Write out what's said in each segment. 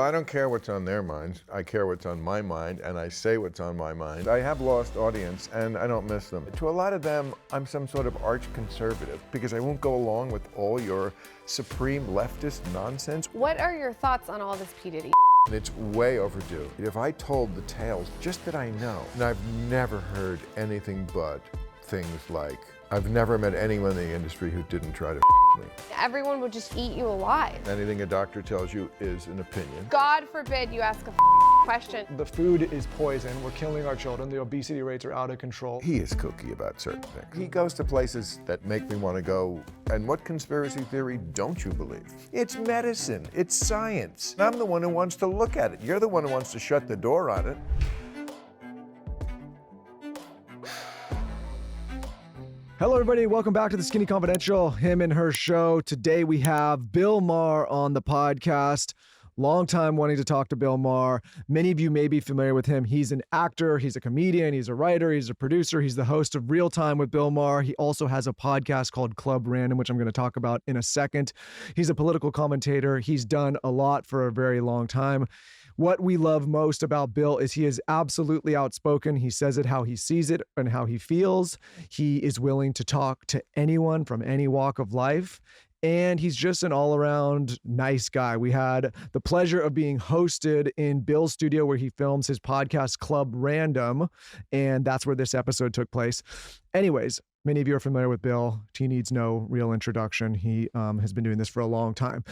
I don't care what's on their minds. I care what's on my mind, and I say what's on my mind. I have lost audience, and I don't miss them. To a lot of them, I'm some sort of arch conservative because I won't go along with all your supreme leftist nonsense. What are your thoughts on all this P. Diddy? And it's way overdue. If I told the tales just that I know, and I've never heard anything but things like, I've never met anyone in the industry who didn't try to me. Everyone would just eat you alive. Anything a doctor tells you is an opinion. God forbid you ask a question. The food is poison. We're killing our children. The obesity rates are out of control. He is kooky about certain things. He goes to places that make me want to go. And what conspiracy theory don't you believe? It's medicine. It's science. I'm the one who wants to look at it. You're the one who wants to shut the door on it. Hello, everybody. Welcome back to the Skinny Confidential, him and her show. Today we have Bill Maher on the podcast. Long time wanting to talk to Bill Maher. Many of you may be familiar with him. He's an actor, he's a comedian, he's a writer, he's a producer, he's the host of Real Time with Bill Maher. He also has a podcast called Club Random, which I'm going to talk about in a second. He's a political commentator. He's done a lot for a very long time. What we love most about Bill is he is absolutely outspoken. He says it how he sees it and how he feels. He is willing to talk to anyone from any walk of life. And he's just an all-around nice guy. We had the pleasure of being hosted in Bill's studio where he films his podcast Club Random, and that's where this episode took place. Anyways, many of you are familiar with Bill. He needs no real introduction. He has been doing this for a long time.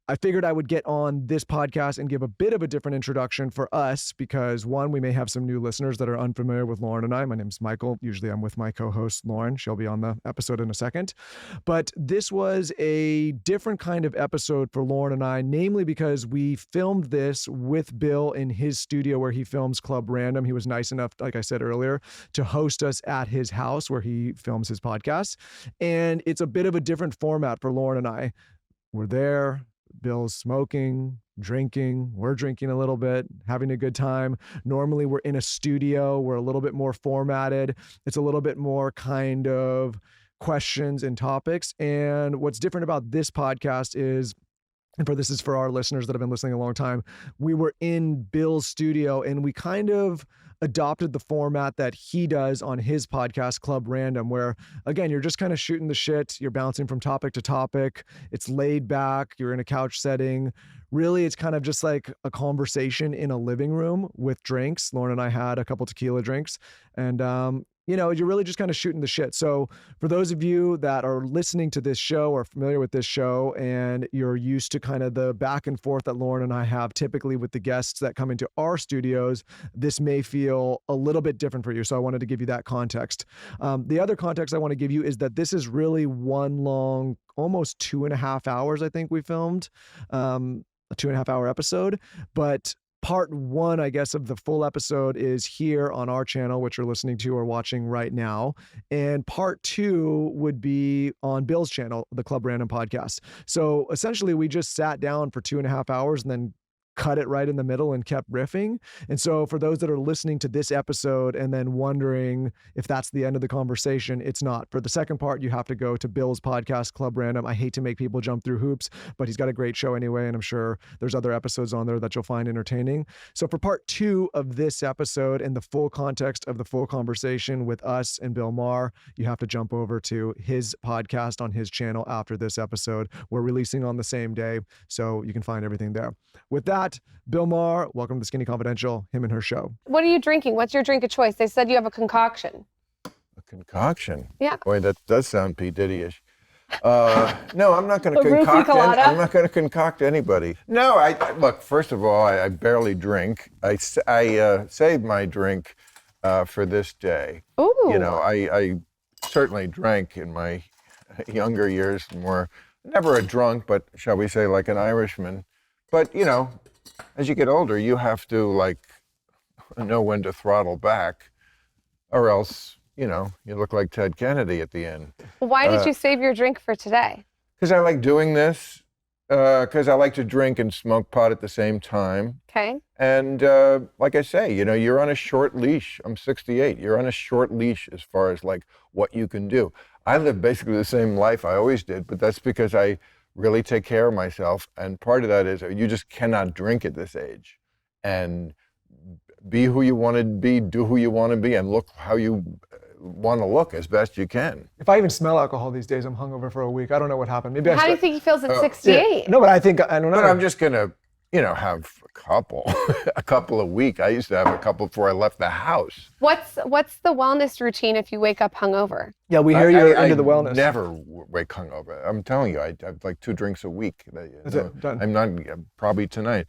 I figured I would get on this podcast and give a bit of a different introduction for us because, one, we may have some new listeners that are unfamiliar with Lauren and I. My name's Michael. Usually I'm with my co-host, Lauren. She'll be on the episode in a second. But this was a different kind of episode for Lauren and I, namely because we filmed this with Bill in his studio where he films Club Random. He was nice enough, like I said earlier, to host us at his house where he films his podcast. And it's a bit of a different format for Lauren and I. We're there. Bill's smoking, drinking, we're drinking a little bit, having a good time. Normally we're in a studio, we're a little bit more formatted. It's a little bit more kind of questions and topics. And what's different about this podcast is, and this is for our listeners that have been listening a long time, we were in Bill's studio and we kind of adopted the format that he does on his podcast, Club Random, where, again, you're just kind of shooting the shit. You're bouncing from topic to topic. It's laid back. You're in a couch setting. Really, it's kind of just like a conversation in a living room with drinks. Lauren and I had a couple tequila drinks. And, you're really just kind of shooting the shit. So for those of you that are listening to this show or familiar with this show and you're used to kind of the back and forth that Lauren and I have typically with the guests that come into our studios, this may feel a little bit different for you. So I wanted to give you that context. The other context I want to give you is that this is really one long, almost 2.5 hours, I think we filmed, a 2.5 hour episode. But part one, I guess, of the full episode is here on our channel, which you're listening to or watching right now. And part two would be on Bill's channel, the Club Random podcast. So essentially, we just sat down for 2.5 hours and then cut it right in the middle and kept riffing. And so for those that are listening to this episode and then wondering if that's the end of the conversation, it's not. For the second part, you have to go to Bill's podcast, Club Random. I hate to make people jump through hoops, but he's got a great show anyway, and I'm sure there's other episodes on there that you'll find entertaining. So for part two of this episode and the full context of the full conversation with us and Bill Maher, you have to jump over to his podcast on his channel after this episode. We're releasing on the same day, so you can find everything there. With that, Bill Maher, welcome to the Skinny Confidential, him and her show. What are you drinking? What's your drink of choice? They said you have a concoction. A concoction? Yeah. Boy, that does sound P. Diddy-ish. No, I'm not going to concoct. I'm not going to concoct anybody. No, look. First of all, I barely drink. I saved my drink for this day. Ooh. I certainly drank in my younger years. Never a drunk, but shall we say, like an Irishman. But as you get older, you have to know when to throttle back, or else you look like Ted Kennedy at the end. Why did you save your drink for today? Because I like doing this. Because I like to drink and smoke pot at the same time. Okay. And like I say, you're on a short leash. I'm 68. You're on a short leash as far as what you can do. I live basically the same life I always did, but that's because I really take care of myself. And part of that is you just cannot drink at this age. And be who you want to be, do who you want to be, and look how you want to look as best you can. If I even smell alcohol these days, I'm hungover for a week. I don't know what happened. Maybe How do you think he feels at 68? Yeah. No, but I think, I don't know. But I'm just going to, have a couple a week. I used to have a couple before I left the house. What's the wellness routine if you wake up hungover? Yeah, we hear you're into the wellness. I never wake hungover. I'm telling you, I have like 2 drinks a week. That's it, done. I'm not, probably tonight.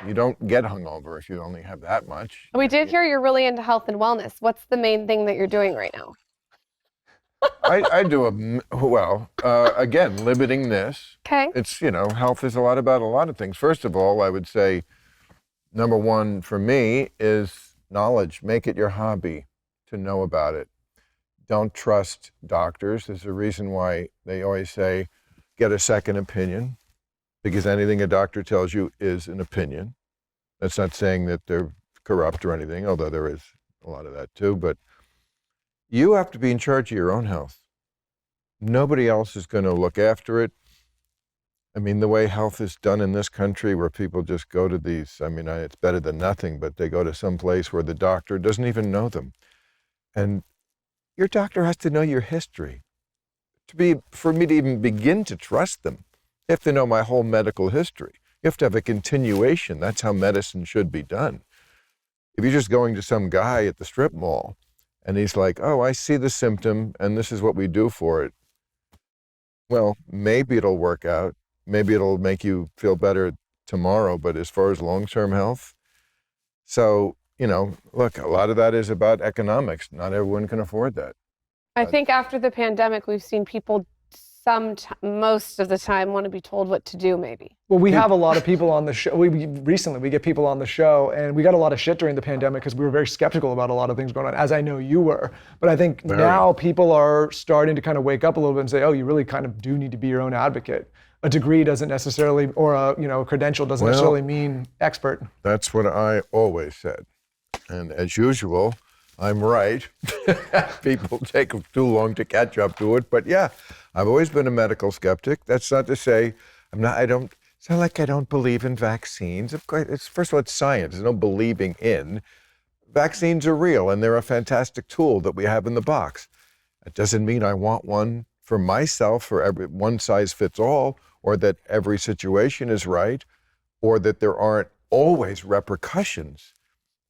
You don't get hungover if you only have that much. We did hear you're really into health and wellness. What's the main thing that you're doing right now? I do again, limiting this. Okay. It's, health is about a lot of things. First of all, I would say, number one for me is knowledge. Make it your hobby to know about it. Don't trust doctors. There's a reason why they always say, get a second opinion, because anything a doctor tells you is an opinion. That's not saying that they're corrupt or anything, although there is a lot of that too, but you have to be in charge of your own health. Nobody else is going to look after it. I mean, the way health is done in this country, where people just go to these, it's better than nothing, but they go to some place where the doctor doesn't even know them. And your doctor has to know your history. For me to even begin to trust them, you have to know my whole medical history. You have to have a continuation. That's how medicine should be done. If you're just going to some guy at the strip mall and he's like, oh, I see the symptom and this is what we do for it. Well, maybe it'll work out. Maybe it'll make you feel better tomorrow, but as far as long-term health, so, look, a lot of that is about economics. Not everyone can afford that. I think after the pandemic, we've seen people most of the time want to be told what to do, maybe. Well, we have a lot of people on the show. We get people on the show, and we got a lot of shit during the pandemic because we were very skeptical about a lot of things going on, as I know you were. But I think now people are starting to kind of wake up a little bit and say, oh, you really kind of do need to be your own advocate. A degree doesn't necessarily, or a credential doesn't necessarily mean expert. That's what I always said. And as usual, I'm right. People take too long to catch up to it. But yeah, I've always been a medical skeptic. That's not to say it's not like I don't believe in vaccines. Of course, first of all, it's science. There's no believing in. Vaccines are real and they're a fantastic tool that we have in the box. It doesn't mean I want one for myself, for every one size fits all, or that every situation is right, or that there aren't always repercussions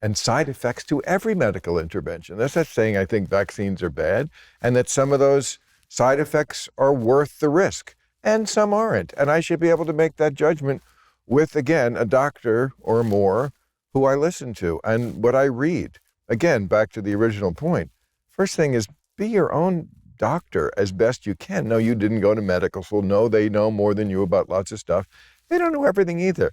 and side effects to every medical intervention. That's not saying I think vaccines are bad, and that some of those side effects are worth the risk, and some aren't. And I should be able to make that judgment with, again, a doctor or more who I listen to and what I read. Again, back to the original point. First thing is, be your own doctor as best you can. No, you didn't go to medical school. No, they know more than you about lots of stuff. They don't know everything either.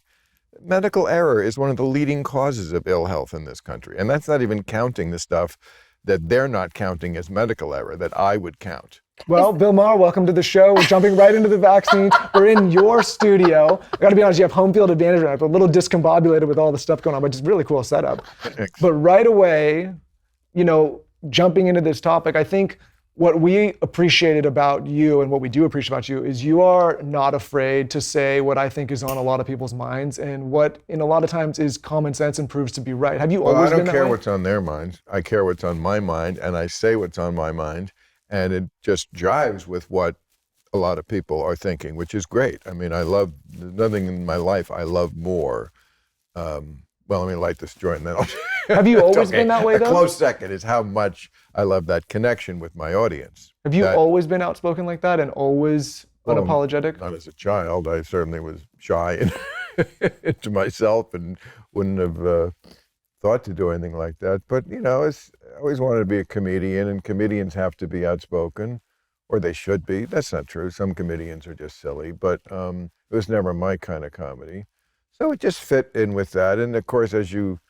Medical error is one of the leading causes of ill health in this country. And that's not even counting the stuff that they're not counting as medical error that I would count. Well, Bill Maher, welcome to the show. We're jumping right into the vaccine. We're in your studio. I gotta be honest, you have home field advantage right now. I'm a little discombobulated with all the stuff going on, but it's a really cool setup. Thanks. But right away, jumping into this topic, I think what we appreciated about you and what we do appreciate about you is you are not afraid to say what I think is on a lot of people's minds and what in a lot of times is common sense and proves to be right. Have you always been that way? I don't care what's on their minds. I care what's on my mind, and I say what's on my mind, and it just jives with what a lot of people are thinking, which is great. I mean, there's nothing in my life I love more. Well, let me light this joint and then I'll... Have you always been that way, though? A close second is how much I love that connection with my audience. Have you always been outspoken like that and always unapologetic? Not as a child. I certainly was shy to myself and wouldn't have thought to do anything like that. But, I always wanted to be a comedian, and comedians have to be outspoken, or they should be. That's not true. Some comedians are just silly, but it was never my kind of comedy. So it just fit in with that. And of course, as you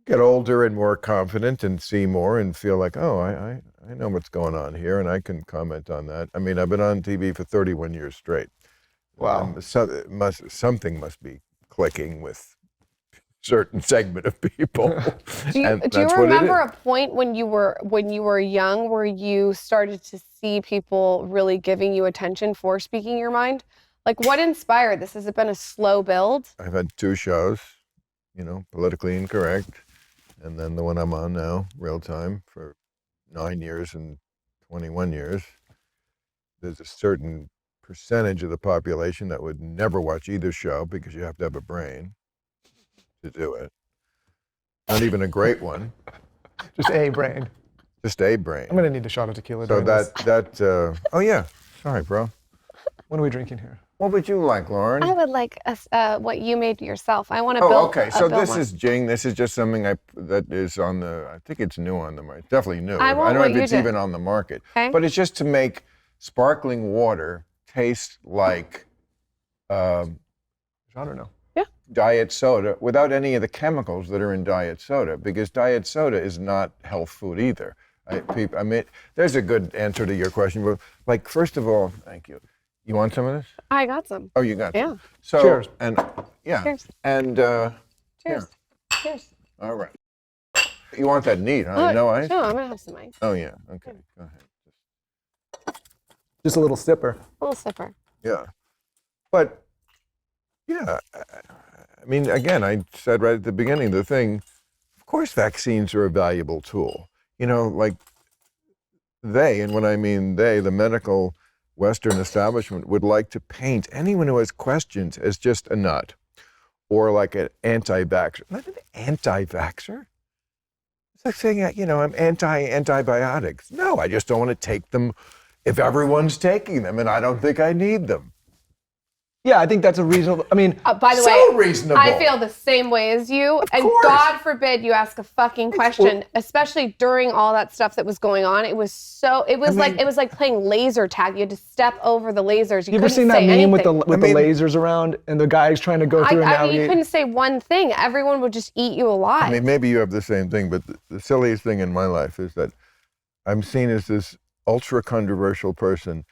get older and more confident and see more and feel like, oh, I know what's going on here and I can comment on that. I mean, I've been on TV for 31 years straight. Wow. Something must be clicking with a certain segment of people. Do you remember a point when you were young where you started to see people really giving you attention for speaking your mind? Like, what inspired this? Has it been a slow build? I've had 2 shows, politically incorrect, and then the one I'm on now, real time, for 9 years and 21 years. There's a certain percentage of the population that would never watch either show because you have to have a brain to do it. Not even a great one. Just a brain. Just a brain. I'm gonna need a shot of tequila. So during this. oh yeah, sorry, bro. What are we drinking here? What would you like, Lauren? I would like what you made yourself. I want to build. Oh, okay. So Bill this Maher. is Jing. This is just something that is on the. I think it's new on the market. Definitely new. I want don't know what if you it's did. even on the market. Okay. But it's just to make sparkling water taste like I don't know. diet soda without any of the chemicals that are in diet soda, because diet soda is not health food either. I mean, there's a good answer to your question. But like, first of all, thank you. You want some of this? I got some. Oh, you got some. Yeah. So, Cheers. And yeah. Cheers. And Cheers. Cheers. all right. You want that neat, huh? No ice? No, I'm gonna have some ice. Oh yeah. Okay. Go ahead. Just a little sipper. A little sipper. Yeah. But yeah, I mean, again, I said right at the beginning of the thing, of course vaccines are a valuable tool. Like they, and when I mean they, the medical Western establishment would like to paint anyone who has questions as just a nut or like an anti-vaxxer. Not an anti-vaxxer. It's like saying, I'm anti-antibiotics. No, I just don't want to take them if everyone's taking them, and I don't think I need them. Yeah, I think that's a reasonable. I mean, By the So way, reasonable. I feel the same way as you. And course. God forbid you ask a fucking question, especially during all that stuff that was going on. It was like playing laser tag. You had to step over the lasers. you ever seen that meme with the lasers around and the guy's trying to go through and I mean, you navigate? couldn't say one thing. Everyone would just eat you alive. I mean, maybe you have the same thing, but the silliest thing in my life is that I'm seen as this ultra controversial person,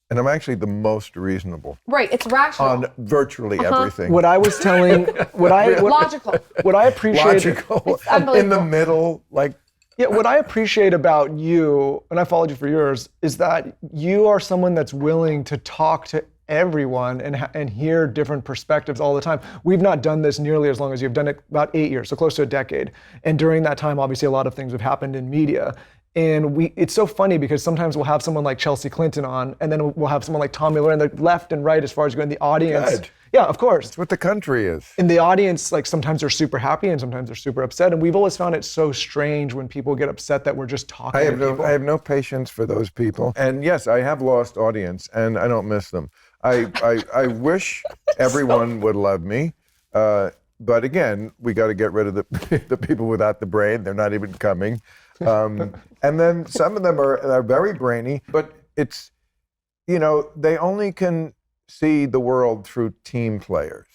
and I'm actually the most reasonable Right, it's rational. on virtually everything. What I was telling, Logical. what I appreciate, Logical, It's in the unbelievable. middle, like yeah, what I appreciate about you, and I followed you for years, is that you are someone that's willing to talk to everyone and hear different perspectives all the time. We've not done this nearly as long as you've done it, about 8 years, so close to a decade. And during that time, obviously, a lot of things have happened in media. And it's so funny because sometimes we'll have someone like Chelsea Clinton on, and then we'll have someone like Tommy Miller, and the left and right as far as going in the audience. Good. Yeah, of course. that's what the country is. In the audience, like sometimes they're super happy and sometimes they're super upset. And we've always found it so strange when people get upset that we're just talking to people. I have no patience for those people. And yes, I have lost audience, and I don't miss them. I wish everyone would love me. But again, we got to get rid of the people without the brain. They're not even coming. And then some of them are very brainy, but it's, they only can see the world through team players.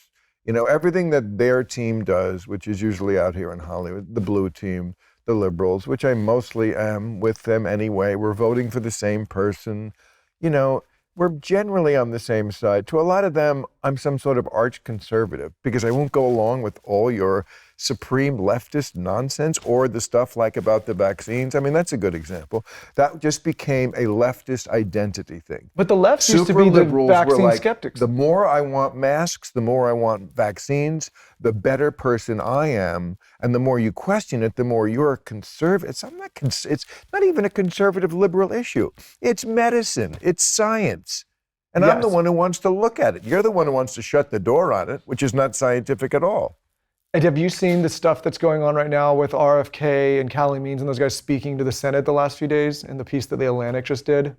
Everything that their team does, which is usually out here in Hollywood, the blue team, the liberals, which I mostly am with them anyway. We're voting for the same person. We're generally on the same side. To a lot of them, I'm some sort of arch conservative because I won't go along with all your supreme leftist nonsense or the stuff like about the vaccines. I mean, that's a good example. That just became a leftist identity thing. But the left used to Super be the liberals were vaccine like, skeptics. the more I want masks, the more I want vaccines, the better person I am. And the more you question it, the more you're a conservative. It's not even a conservative liberal issue. It's medicine. It's science. And I'm the Yes. one who wants to look at it. You're the one who wants to shut the door on it, which is not scientific at all. And have you seen the stuff that's going on right now with RFK and Callie Means and those guys speaking to the Senate the last few days in the piece that the Atlantic just did?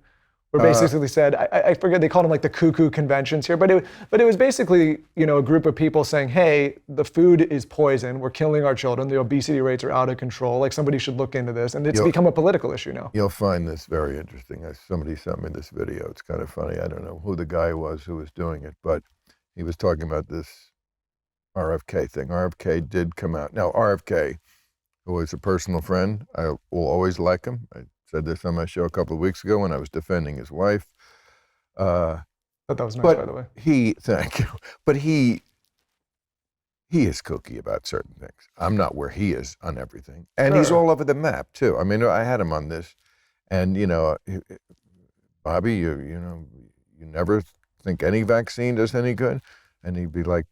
Where basically said, I forget, they called them like the cuckoo conventions here, but it was basically, a group of people saying, hey, the food is poison, we're killing our children, the obesity rates are out of control, like somebody should look into this, and it's become a political issue now. You'll find this very interesting. Somebody sent me this video. It's kind of funny. I don't know who the guy was who was doing it, but he was talking about this RFK thing. RFK did come out. Now, RFK, who is a personal friend, I will always like him. I said this on my show a couple of weeks ago when I was defending his wife. Thought that was nice, But by the way. thank you. But he is kooky about certain things. I'm not where he is on everything. And he's Sure. all over the map, too. I mean, I had him on this. And, Bobby, you never think any vaccine does any good. And he'd be like,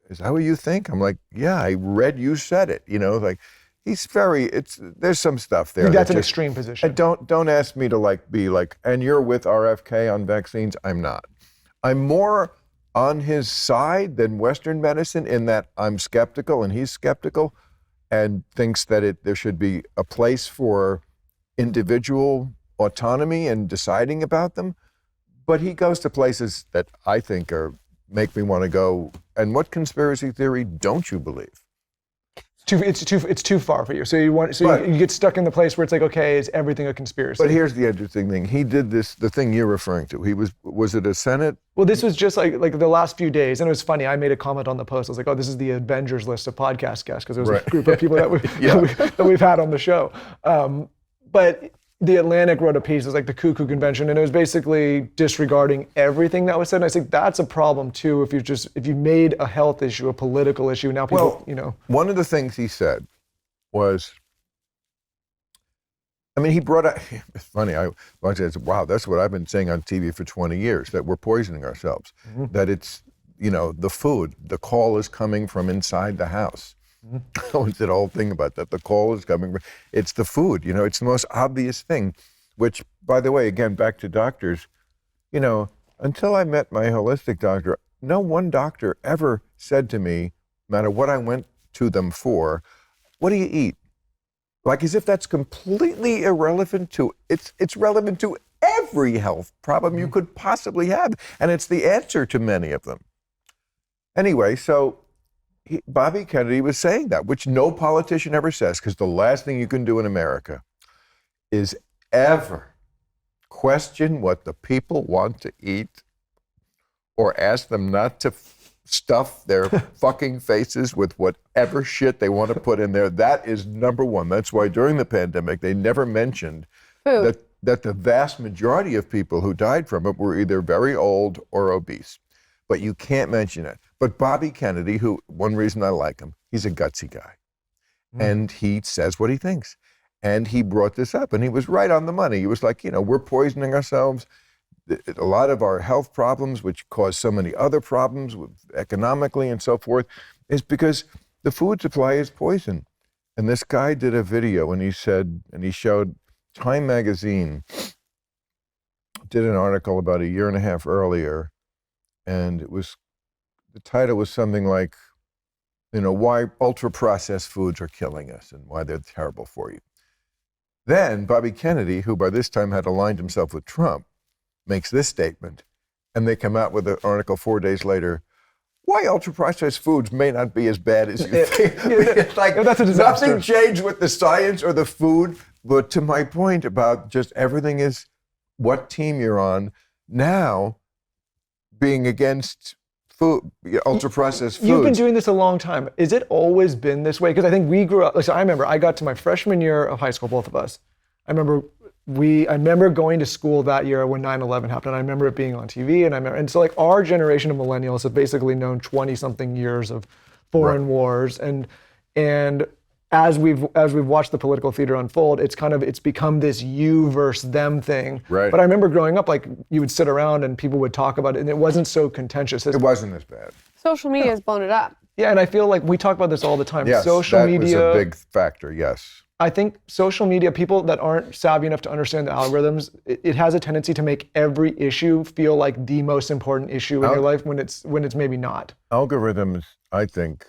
is that what you think? I'm like, yeah, I read you said it. Like he's there's some stuff there. I think that's an extreme position. Don't ask me to be like, and you're with RFK on vaccines. I'm not. I'm more on his side than Western medicine in that I'm skeptical and he's skeptical and thinks that there should be a place for individual autonomy and deciding about them. But he goes to places that I think make me want to go. And what conspiracy theory don't you believe? It's too far for you. So you get stuck in the place where it's like, okay, is everything a conspiracy? But here's the interesting thing. He did the thing you're referring to. Was it a Senate? Well, this was just like the last few days, and it was funny. I made a comment on the post. I was like, oh, this is the Avengers list of podcast guests, because there was a group of people that we've had on the show. But The Atlantic wrote a piece, it was like the Cuckoo Convention, and it was basically disregarding everything that was said. And I think that's a problem too, if you made a health issue a political issue. Now people, One of the things he said was, he brought up, it's funny, I said, wow, that's what I've been saying on TV for 20 years, that we're poisoning ourselves, that it's, the food, the call is coming from inside the house. I always did a whole thing about that. The call is coming. It's the food, it's the most obvious thing, which, by the way, again, back to doctors, until I met my holistic doctor, no one doctor ever said to me, no matter what I went to them for, what do you eat? Like as if that's completely irrelevant to, it's relevant to every health problem you could possibly have. And it's the answer to many of them. Anyway, so Bobby Kennedy was saying that, which no politician ever says, because the last thing you can do in America is ever question what the people want to eat or ask them not to stuff their fucking faces with whatever shit they want to put in there. That is number one. That's why during the pandemic, they never mentioned that the vast majority of people who died from it were either very old or obese. But you can't mention it. But Bobby Kennedy, who, one reason I like him, he's a gutsy guy. And he says what he thinks. And he brought this up, and he was right on the money. He was like, we're poisoning ourselves. A lot of our health problems, which cause so many other problems economically and so forth, is because the food supply is poison. And this guy did a video, and he showed Time Magazine did an article about a year and a half earlier, and the title was something like, why ultra-processed foods are killing us and why they're terrible for you. Then Bobby Kennedy, who by this time had aligned himself with Trump, makes this statement, and they come out with an article 4 days later, why ultra-processed foods may not be as bad as you think. It's like, that's a disaster. Nothing changed with the science or the food, but to my point about just everything is what team you're on. Now, being against food, ultra-processed foods. You've been doing this a long time. Is it always been this way? Because I think we grew up, I remember I got to my freshman year of high school, both of us. I remember going to school that year when 9/11 happened. I remember it being on TV, and so our generation of millennials have basically known 20-something years of foreign wars, and as we've watched the political theater unfold, it's become this you versus them thing. Right. But I remember growing up, you would sit around and people would talk about it, and it wasn't so contentious. It wasn't as bad. Social media has blown it up. Yeah, and I feel like we talk about this all the time. Yes, social media was a big factor, yes. I think social media, people that aren't savvy enough to understand the algorithms, it has a tendency to make every issue feel like the most important issue in your life when it's maybe not. Algorithms, I think,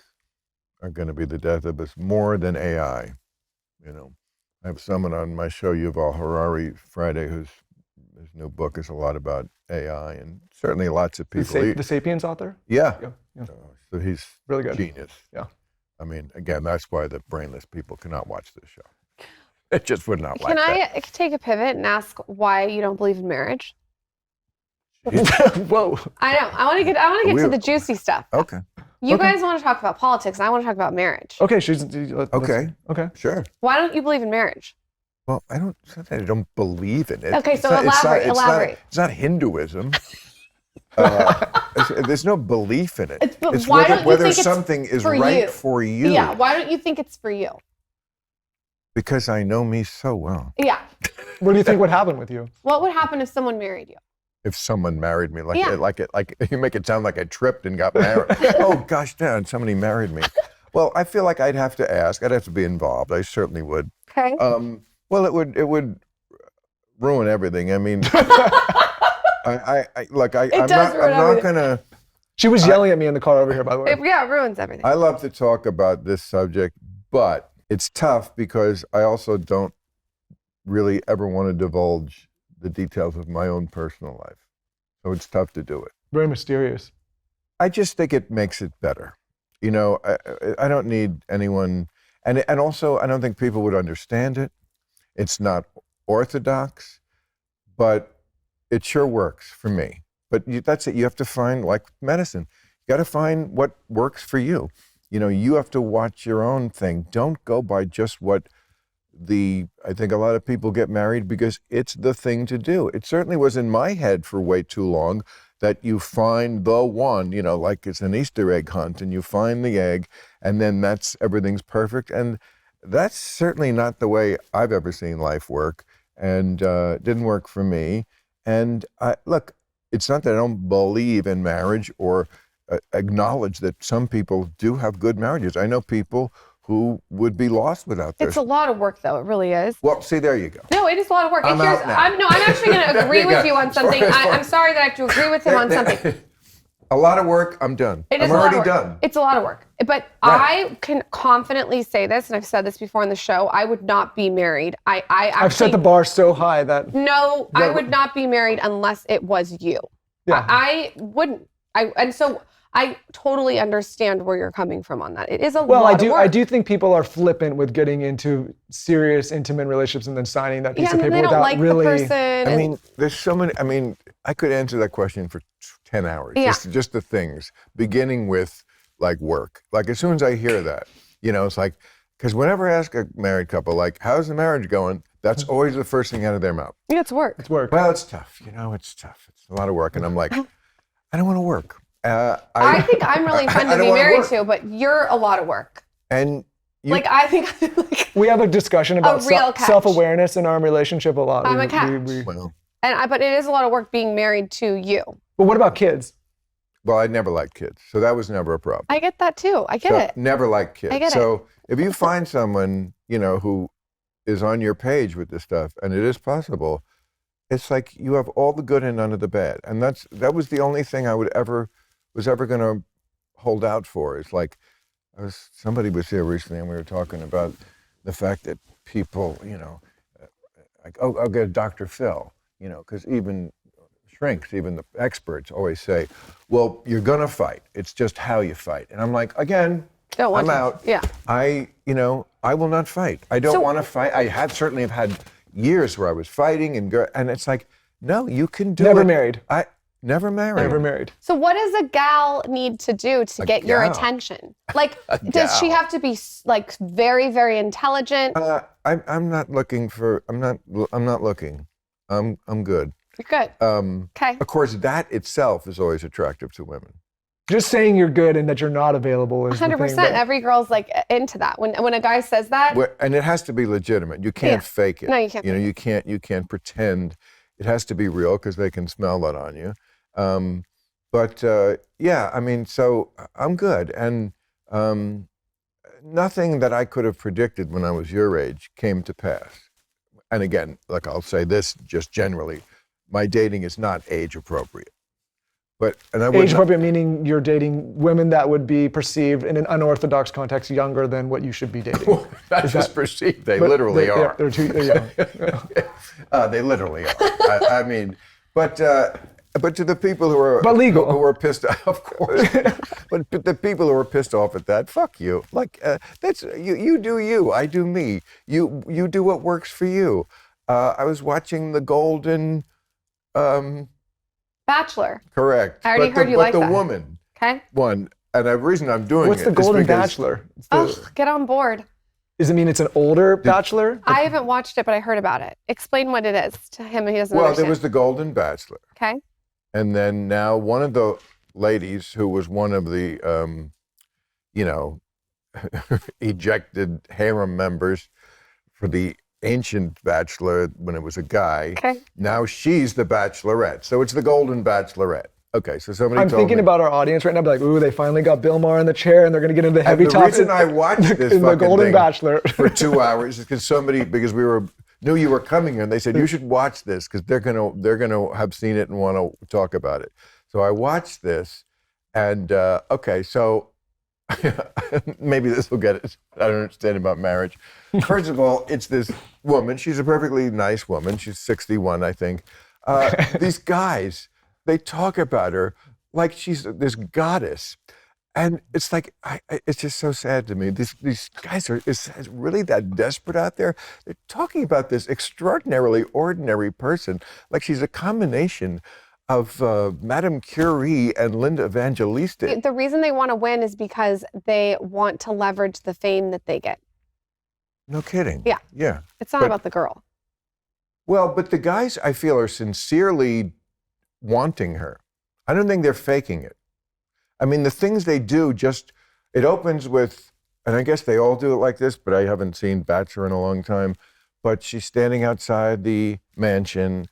are going to be the death of us more than AI. I have someone on my show, Yuval Harari, Friday, his new book is a lot about AI, and certainly lots of people. The Sapiens author? Yeah. Yeah. So he's really good. Genius. Yeah. Again, that's why the brainless people cannot watch this show. It just would not like Can that. I take a pivot and ask why you don't believe in marriage? Whoa. I know. I want to get to the juicy stuff. Okay. You guys want to talk about politics, and I want to talk about marriage. Okay. Okay. Sure. Why don't you believe in marriage? Well, I don't believe in it. Okay, so elaborate. It's not Hinduism. There's no belief in it. It's why don't you whether think it's something is for right you? for you. Yeah. Why don't you think it's for you? Because I know me so well. Yeah. What do you think would happen with you? What would happen if someone married you? if someone married me, Yeah. like you make it sound like I tripped and got married. Oh gosh, Dad, somebody married me. Well, I feel like I'd have to ask. I'd have to be involved. I certainly would. Okay. Well, it would ruin everything. I mean, I'm not gonna. She was yelling at me in the car over here, by the way. It ruins everything. I love to talk about this subject, but it's tough because I also don't really ever want to divulge the details of my own personal life. So it's tough to do it. Very mysterious. I just think it makes it better. You know, I don't need anyone, and also I don't think people would understand it. It's not orthodox, but it sure works for me. But that's it. You have to find, like medicine, you got to find what works for you. You know, you have to watch your own thing. Don't go by just what I think a lot of people get married because it's the thing to do. It certainly was in my head for way too long that you find the one, you know, like it's an Easter egg hunt and you find the egg and then everything's perfect. And that's certainly not the way I've ever seen life work, and it didn't work for me. And look, it's not that I don't believe in marriage or acknowledge that some people do have good marriages. I know people who would be lost without this. It's a lot of work, though. It really is. Well, see, there you go. No, it is a lot of work. I'm out now. I'm actually going to agree with you on something. I'm sorry that I have to agree with him on something. A lot of work, I'm done. I'm already done. It's a lot of work. But Right. I can confidently say this, and I've said this before on the show, I would not be married. I've set the bar so high that... No, I would not be married unless it was you. Yeah. I wouldn't. And so I totally understand where you're coming from on that. It is a lot of work. I do think people are flippant with getting into serious, intimate relationships and then signing that piece of paper they don't without like really... the person. I mean, there's so many, I could answer that question for 10 hours. Yeah. Just the things, beginning with like work. Like as soon as I hear that, you know, it's like, because whenever I ask a married couple, like, how's the marriage going? That's always the first thing out of their mouth. Yeah, it's work. It's work. Well, it's tough. You know, it's tough. It's a lot of work. And I'm like, I don't want to work. I think I'm really fun to be married to, but you're a lot of work. And you, I think we have a discussion about real catch. self-awareness in our relationship a lot. I'm a catch. well, but it is a lot of work being married to you. But what about kids? Well, I never liked kids, so that was never a problem. I get that too. I get it. Never liked kids. I get so if you find someone, you know, who is on your page with this stuff, and it is possible, it's like you have all the good and none of the bad. And that was the only thing I was ever going to hold out for. It's like, somebody was here recently and we were talking about the fact that people, you know, like, oh, I'll get Dr. Phil, you know, because even shrinks, even the experts always say, well, you're going to fight. It's just how you fight. And I'm like, again, I'm out. Yeah. I will not fight. I don't want to fight. I certainly have had years where I was fighting and it's like, no, you can do it. Never married. Never married. Never married. So what does a gal need to do to get your attention? Like, does she have to be like very, very intelligent? I'm not looking for. I'm not looking. I'm good. You're good. Okay. Of course, that itself is always attractive to women. Just saying you're good and that you're not available is 100%. the thing. Every girl's like into that. When a guy says that, And it has to be legitimate. You can't fake it. No, you can't. You know, you can't pretend. It has to be real because they can smell that on you. Yeah, I mean, so I'm good. And nothing that I could have predicted when I was your age came to pass. And again, like I'll say this just generally, my dating is not age appropriate. Age appropriate meaning you're dating women that would be perceived in an unorthodox context younger than what you should be dating. Not just perceived, they literally are. They're young. They literally are. I mean, but to the people who are legal, who are pissed off, of course. but the people who are pissed off at that, fuck you. Like that's you do you, I do me. You do what works for you. I was watching the Golden Bachelor. Correct. I already heard you like that. But the woman. Okay. One, and the reason I'm doing What's it the is Golden because Bachelor? Get on board. Does it mean it's an older bachelor? I haven't watched it, but I heard about it. Explain what it is to him. He doesn't Well, understand. there was the Golden Bachelor. Okay. And then now one of the ladies who was one of the, ejected harem members for the ancient Bachelor when it was a guy. Okay. Now she's the Bachelorette. So it's the Golden Bachelorette. Okay, so somebody I'm told thinking me, about our audience right now, be like, ooh, they finally got Bill Maher in the chair and they're going to get into the heavy the topics. reason I watched this in the fucking Golden thing Bachelor for 2 hours is because we knew you were coming here, and they said you should watch this because they're gonna have seen it and want to talk about it. So I watched this, and okay, so maybe this will get it. I don't understand about marriage. First of all, it's this woman. She's a perfectly nice woman. She's 61, I think. These guys, they talk about her like she's this goddess. And it's like, it's just so sad to me. These guys is really that desperate out there? They're talking about this extraordinarily ordinary person like she's a combination of Madame Curie and Linda Evangelista. The reason they want to win is because they want to leverage the fame that they get. No kidding. Yeah. Yeah. It's not about the girl. Well, but the guys, I feel, are sincerely wanting her. I don't think they're faking it. I mean, the things they do it opens with, and I guess they all do it like this, but I haven't seen Bachelor in a long time, but she's standing outside the mansion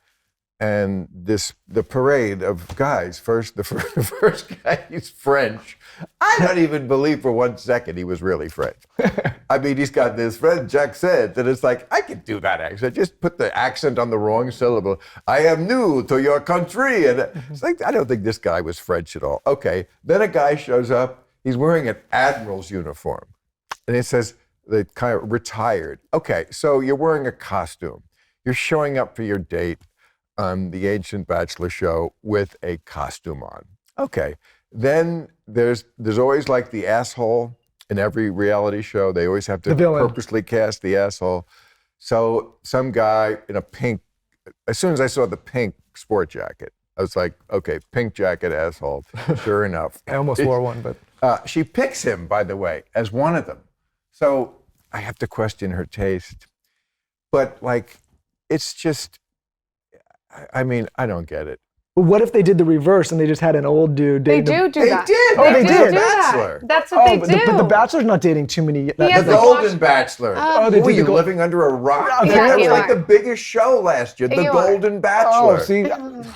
and the parade of guys. The first guy, he's French. I don't even believe for 1 second he was really French. I mean, he's got this French accent, and it's like, I can do that accent. Just put the accent on the wrong syllable. I am new to your country. And it's like, I don't think this guy was French at all. Okay, then a guy shows up. He's wearing an admiral's uniform. And it says, they kind of retired. Okay, so you're wearing a costume. You're showing up for your date on the Ancient Bachelor show with a costume on. Okay, then there's always like the asshole in every reality show. They always have to purposely cast the asshole. So some guy in a pink, as soon as I saw the pink sport jacket, I was like, okay, pink jacket asshole, sure enough. I almost wore one, but. She picks him, by the way, as one of them. So I have to question her taste. But like, it's just, I mean, I don't get it. But what if they did the reverse and they just had an old dude They dating do that. did. Oh, they do did. that. That's what they do. But the Bachelor's not dating too many. He has The to Golden watch- Bachelor. they Were did you the living under a rock? Yeah, That was you like are. the biggest show last year, the You are. Golden Bachelor. Oh, see,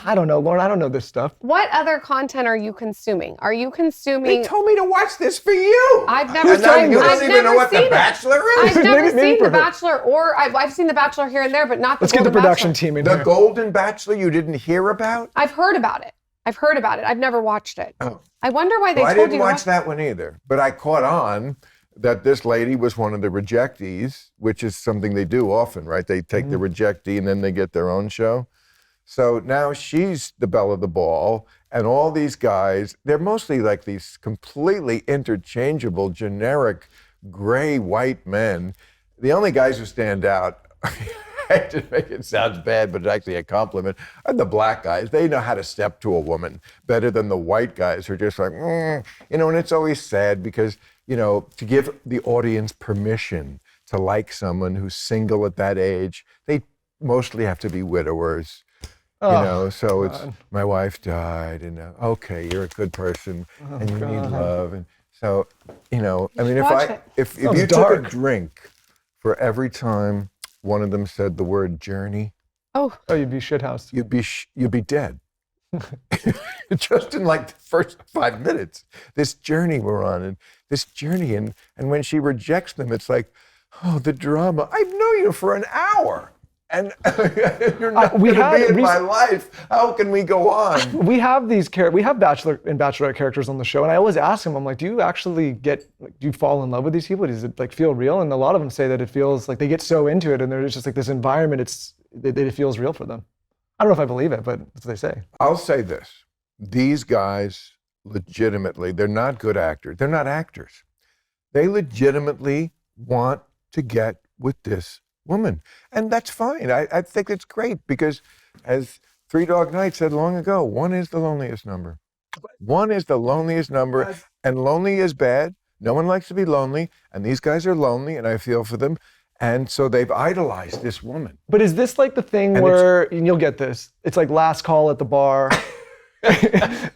I don't know, Lauren. I don't know this stuff. What other content are you consuming? Are you They consuming? told me to watch this for you. I've never And now seen. you I've don't even know never what seen The it. Bachelor I've is? never Maybe seen for The her. Bachelor, or I've seen The Bachelor here and there, but not the Let's get the Golden production Bachelor. team in The here. Golden Bachelor you didn't hear about? I've heard about it. I've never watched it. Oh. I wonder why they Well, I told didn't you to watch that one either, but I caught on that this lady was one of the rejectees, which is something they do often, right? They take the rejectee and then they get their own show. So now she's the belle of the ball, and all these guys, they're mostly like these completely interchangeable, generic, gray white men. The only guys who stand out, I hate to make it sound bad, but it's actually a compliment, are the black guys. They know how to step to a woman better than the white guys who are just like, you know, and it's always sad because, you know, to give the audience permission to like someone who's single at that age, they mostly have to be widowers. You know, so it's, my wife died, and okay, you're a good person, and you need love, and so, you know, I mean, if you took dark. a drink for every time one of them said the word journey, Oh, you'd be shithoused. you'd be dead. Just in like the first 5 minutes, this journey we're on, and this journey, and when she rejects them, it's like, oh, the drama. I've known you for an hour. And you're not going to be in my life. How can we go on? We have we have Bachelor and Bachelorette characters on the show, and I always ask them, I'm like, do you actually do you fall in love with these people? Does it like feel real? And a lot of them say that it feels like they get so into it, and there's just like this environment, it feels real for them. I don't know if I believe it, but that's what they say. I'll say this. These guys legitimately, they're not good actors. They're not actors. They legitimately want to get with this woman. And that's fine. I think it's great because, as Three Dog Night said long ago, one is the loneliest number. One is the loneliest number, and lonely is bad. No one likes to be lonely, and these guys are lonely, and I feel for them. And so they've idolized this woman. But is this like the thing where, and you'll get this, it's like last call at the bar,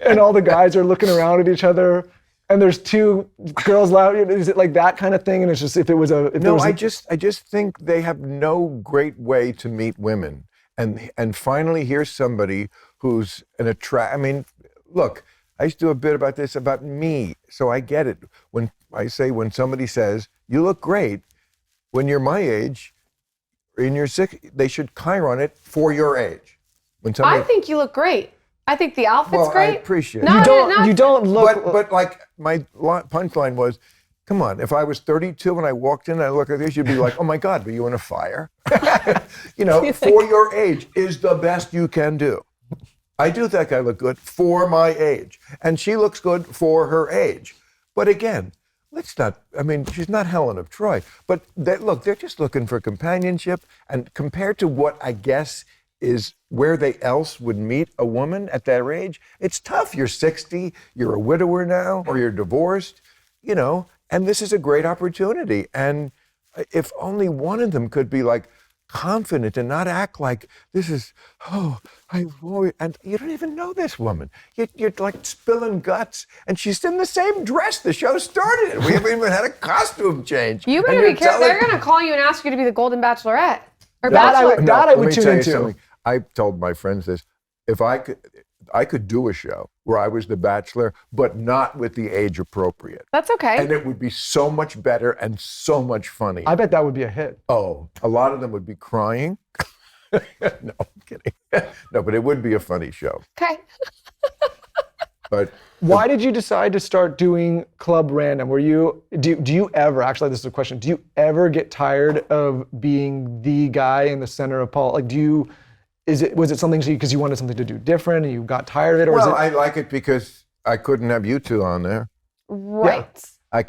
and all the guys are looking around at each other, and there's two girls loud. Is it like that kind of thing? And it's just if there was I just think they have no great way to meet women, and finally here's somebody who's I mean, look, I used to do a bit about this about me, so I get it. When somebody says you look great, when you're my age, in your 60s, they should chyron it for your age. I think you look great. I think the outfit's great. I appreciate it. You don't look. But like my punchline was, come on, if I was 32 and I walked in and I look at this, you'd be like, oh my God, were you in a fire? For your age is the best you can do. I do think I look good for my age. And she looks good for her age. But again, she's not Helen of Troy. But they're just looking for companionship. And compared to what I guess is where they else would meet a woman at that age, it's tough. You're 60, you're a widower now, or you're divorced, and this is a great opportunity. And if only one of them could be like confident and not act like this is, and you don't even know this woman. You're like spilling guts, and she's in the same dress the show started in. We haven't even had a costume change. You better be careful. They're going to call you and ask you to be the Golden Bachelorette. Or that Bachelor. I would tune into. I told my friends this. If I could do a show where I was the Bachelor, but not with the age appropriate. That's okay. And it would be so much better and so much funny. I bet that would be a hit. Oh, a lot of them would be crying. No, I'm kidding. No, but it would be a funny show. Okay. But why did you decide to start doing Club Random? Do you ever, actually this is a question, do you ever get tired of being the guy in the center of politics? Was it something because you wanted something to do different and you got tired of it? Or I like it because I couldn't have you two on there. Right. Yeah.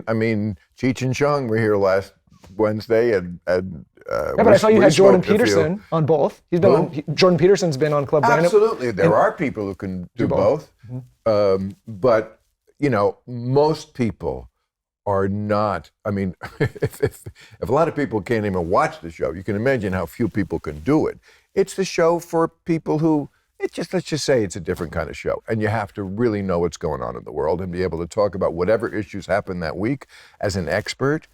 I mean, Cheech and Chong were here last Wednesday and but I saw you had Jordan Peterson on both. Jordan Peterson's been on Club Random. Absolutely. There are people who can do both. Mm-hmm. But, most people are not. I mean, if a lot of people can't even watch the show, you can imagine how few people can do it. It's the show for people who, let's just say it's a different kind of show. And you have to really know what's going on in the world and be able to talk about whatever issues happen that week as an expert.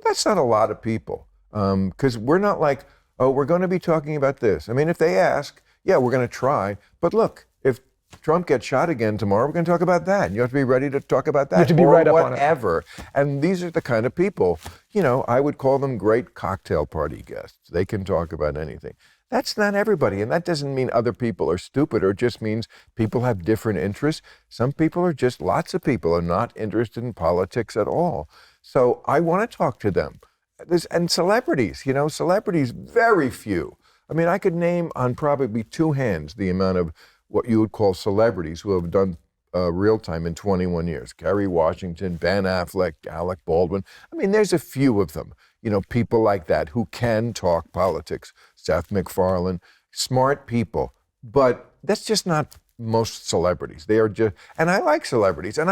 That's not a lot of people. Because we're not like, we're going to be talking about this. I mean, if they ask, yeah, we're going to try. But look, if Trump gets shot again tomorrow, we're going to talk about that. And you have to be ready to talk about that. You have to be right up on it. Whatever. And these are the kind of people, I would call them great cocktail party guests. They can talk about anything. That's not everybody. And that doesn't mean other people are stupid, or just means people have different interests. Some people lots of people are not interested in politics at all. So I want to talk to them. And celebrities, celebrities, very few. I mean, I could name on probably two hands the amount of what you would call celebrities who have done real time in 21 years. Kerry Washington, Ben Affleck, Alec Baldwin. I mean, there's a few of them, people like that who can talk politics. Seth MacFarlane, smart people. But that's just not most celebrities. They are just, and I like celebrities. And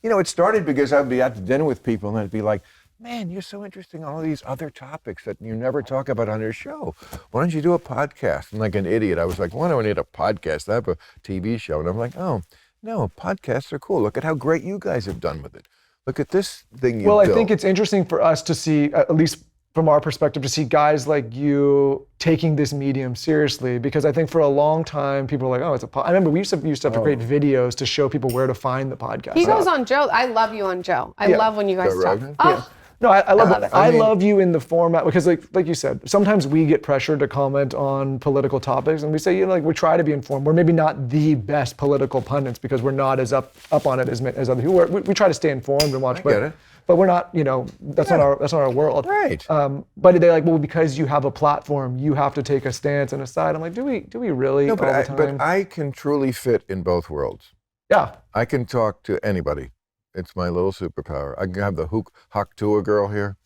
it started because I'd be at dinner with people and I'd be like, man, you're so interesting in all these other topics that you never talk about on your show. Why don't you do a podcast? And like an idiot, I was like, why do I need a podcast? I have a TV show. And I'm like, oh, no, podcasts are cool. Look at how great you guys have done with it. Look at this thing you built. Well, I think it's interesting for us to see, at least from our perspective, to see guys like you taking this medium seriously, because I think for a long time, people were like, oh, it's a podcast. I remember we used to have to create videos to show people where to find the podcast. He goes on Joe. I love you on Joe. I love when you guys talk. Oh. No, I love it. I love you in the format because, like you said, sometimes we get pressured to comment on political topics, and we say, we try to be informed. We're maybe not the best political pundits because we're not as up on it as other people. We try to stay informed and watch, but we're not. That's not our world. Right. But they're like, well, because you have a platform, you have to take a stance and a side. I'm like, do we really? No, but all the time? But I can truly fit in both worlds. Yeah. I can talk to anybody. It's my little superpower. I can have the Haktua girl here,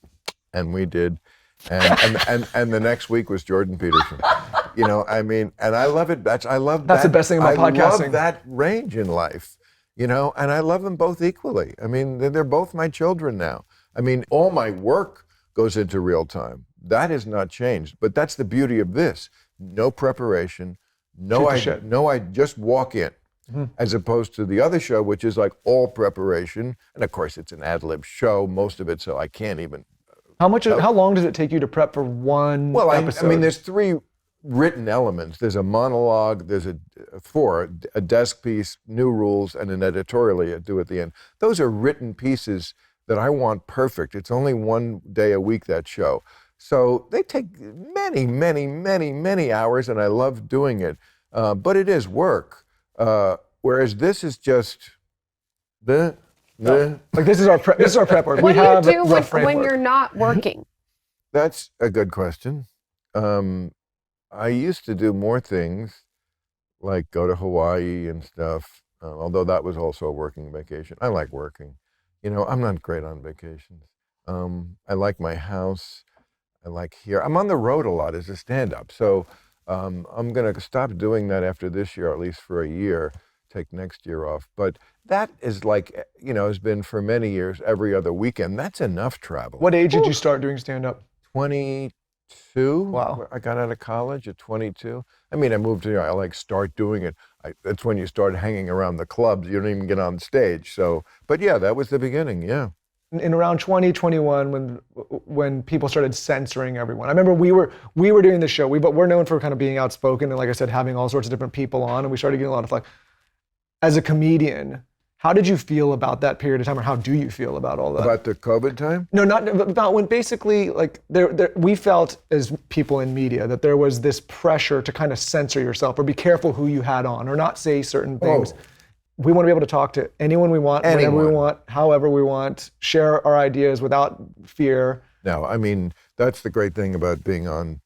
and we did, and the next week was Jordan Peterson. And I love it. That's the best thing about podcasting. I love that range in life, and I love them both equally. I mean, they're both my children now. I mean, all my work goes into real time. That has not changed, but that's the beauty of this. No preparation. I just walk in. as opposed to the other show, which is like all preparation. And of course, it's an ad-lib show, most of it, so I can't even. How long does it take you to prep for one episode? I mean, there's 3 written elements. There's a monologue, there's a desk piece, new rules, and an editorial you do at the end. Those are written pieces that I want perfect. It's only 1 day a week, that show. So they take many, many, many, many hours, and I love doing it. But it is work. Whereas this is just like this is our prep work. What do you do when you're not working? That's a good question. I used to do more things, like go to Hawaii and stuff, although that was also a working vacation. I like working. I'm not great on vacations. I like my house. I like here. I'm on the road a lot as a stand-up. So I'm going to stop doing that after this year, at least for a year, take next year off. But that is like, has been for many years, every other weekend. That's enough travel. What age did you start doing stand-up? 22. Wow. I got out of college at 22. I mean, I moved here. I start doing it. That's when you start hanging around the clubs. You don't even get on stage. So, but yeah, that was the beginning. Yeah. In around 2021, when people started censoring everyone, I remember we were doing this show. But we're known for kind of being outspoken and, like I said, having all sorts of different people on, and we started getting a lot of flack. As a comedian, how did you feel about that period of time, or how do you feel about all that? About the COVID time? No, not about when basically, like, we felt as people in media that there was this pressure to kind of censor yourself, or be careful who you had on, or not say certain things. Oh. We want to be able to talk to anyone we want, whenever we want, however we want, share our ideas without fear. No, I mean, that's the great thing about being on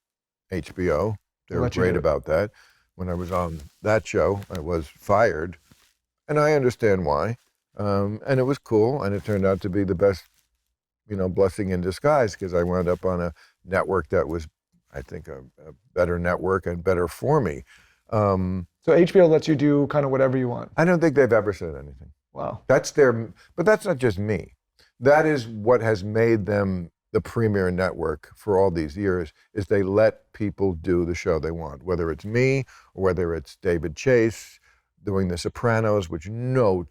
HBO. They were great about that. When I was on that show, I was fired. And I understand why. And it was cool. And it turned out to be the best, blessing in disguise, because I wound up on a network that was, I think, a better network and better for me. So HBO lets you do kind of whatever you want. I don't think they've ever said anything. Wow. But that's not just me. That is what has made them the premier network for all these years, is they let people do the show they want, whether it's me or whether it's David Chase doing The Sopranos, which no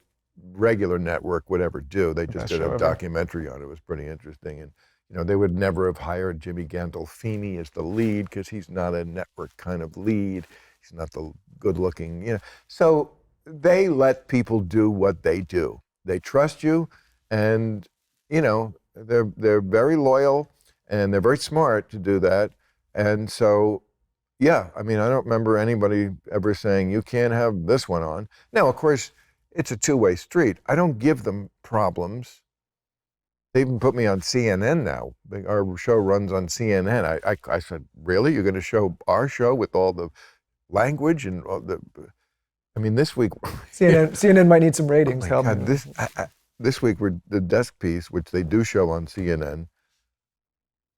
regular network would ever do. They just did a documentary on it. It was pretty interesting. And, they would never have hired Jimmy Gandolfini as the lead, because he's not a network kind of lead. He's not the good-looking, So they let people do what they do. They trust you, and, they're very loyal, and they're very smart to do that. And so, yeah, I mean, I don't remember anybody ever saying, you can't have this one on. Now, of course, it's a two-way street. I don't give them problems. They even put me on CNN now. Our show runs on CNN. I said, really? You're going to show our show with all the language and all the... I mean, this week... CNN might need some ratings. Oh my God, this week, we're the desk piece, which they do show on CNN.